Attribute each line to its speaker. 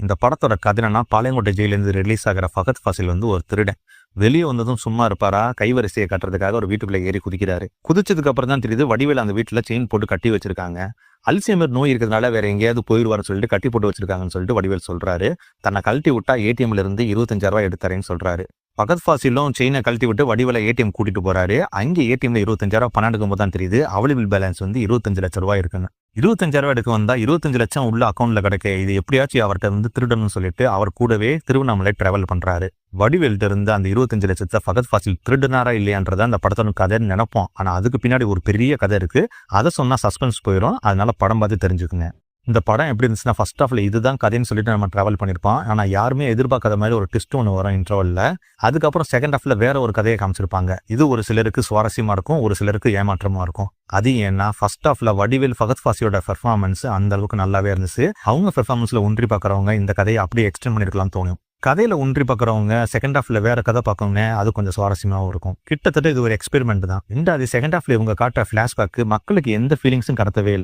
Speaker 1: இந்த படத்தோட கதை என்னன்னா, பாளையங்கோட்டை ஜெயிலிருந்து ரிலீஸ் ஆகிற ஃபகத் ஃபாசில் ஒரு திருடன். வெளியே வந்ததும் சும்மா இருப்பாரா, கைவரிசையை கட்டுறதுக்காக ஒரு வீட்டுக்குள்ள ஏறி குதிக்கிறாரு. குதிச்சதுக்கு அப்புறம் தான் தெரியுது வடிவேல் அந்த வீட்டுல செயின் போட்டு கட்டி வச்சிருக்காங்க. அல்சைமர் நோய் இருக்கிறதுனால வேற எங்கேயாவது போயிடுவார்னு சொல்லிட்டு கட்டி போட்டு வச்சிருக்காங்கன்னு சொல்லிட்டு வடிவேல் சொல்றாரு. தன்னை கழட்டி விட்டா ஏடிஎம்ல இருந்து 25,000 எடுத்தாரேன்னு சொல்றாரு. பகத் ஃபாசிலும் செயினை கழட்டி விட்டு வடிவேல ஏடிஎம் கூட்டிட்டு போறாரு. அங்கே ஏடிஎம்ல 25,000 பணம் எடுக்கும் போது தான் தெரியுது அவைலபிள் பேலன்ஸ் 25 லட்சம் ரூபாய் இருக்குன்னு. 25,000 எடுக்க வந்தா 25 லட்சம் உள்ள அக்கௌண்ட்ல கிடைக்க, இது எப்படியாச்சும் அவர்கிட்ட திருடணும்னு சொல்லிட்டு அவர் கூடவே திருவண்ணாமலை டிராவல் பண்றாரு. வடிவேல்கிட்ட இருந்து அந்த 25 லட்சத்தை ஃபகத் ஃபாசில் திருடுனாரா இல்லையான்றத அந்த படத்தோட கதைன்னு நினைப்போம். ஆனா அதுக்கு பின்னாடி ஒரு பெரிய கதை இருக்கு. அதை சொன்னா சஸ்பென்ஸ் போயிடும். அதனால படம் பார்த்து தெரிஞ்சுக்குங்க. இந்த படம் எப்படி இருந்துச்சுன்னா, ஃபர்ஸ்ட் ஹாஃப்ல இதுதான் கதைன்னு சொல்லிட்டு நம்ம டிராவல் பண்ணியிருப்போம். ஆனா யாருமே எதிர்பார்க்காத மாதிரி ஒரு ட்விஸ்ட் ஒன்று வரும் இன்டர்வல்ல. அதுக்கப்புறம் செகண்ட் ஹாஃப்ல வேற ஒரு கதையை காமிச்சிருப்பாங்க. இது ஒரு சிலருக்கு சுவாரஸ்யமா இருக்கும், ஒரு சிலருக்கு ஏமாற்றமா இருக்கும். அது ஏன்னா ஃபர்ஸ்ட் ஹாஃப்ல வடிவேல் ஃபகத் ஃபாசியோட பெர்ஃபார்மன்ஸ் அந்த அளவுக்கு நல்லாவே இருந்துச்சு. அவங்க பெர்ஃபார்மன்ஸ்ல ஒன்றி பார்க்கறவங்க இந்த கதையை அப்படியே எக்ஸ்டெண்ட் பண்ணிருக்கலாம் தோணும். கதையில ஒன்றி பார்க்கறவங்க செகண்ட் ஹாஃப்ல வேற கதை பார்க்கவங்க அது கொஞ்சம் சுவாரஸ்யமாகவும் இருக்கும். கிட்டத்தட்ட இது ஒரு எக்ஸ்பெரிமெண்ட் தான். ரெண்டாவது செகண்ட் ஹாஃப்ல இவங்க காட்டுற பிளாஷ்பேக் மக்களுக்கு எந்த ஃபீலிங்ஸும் கடத்தவே இல்லை.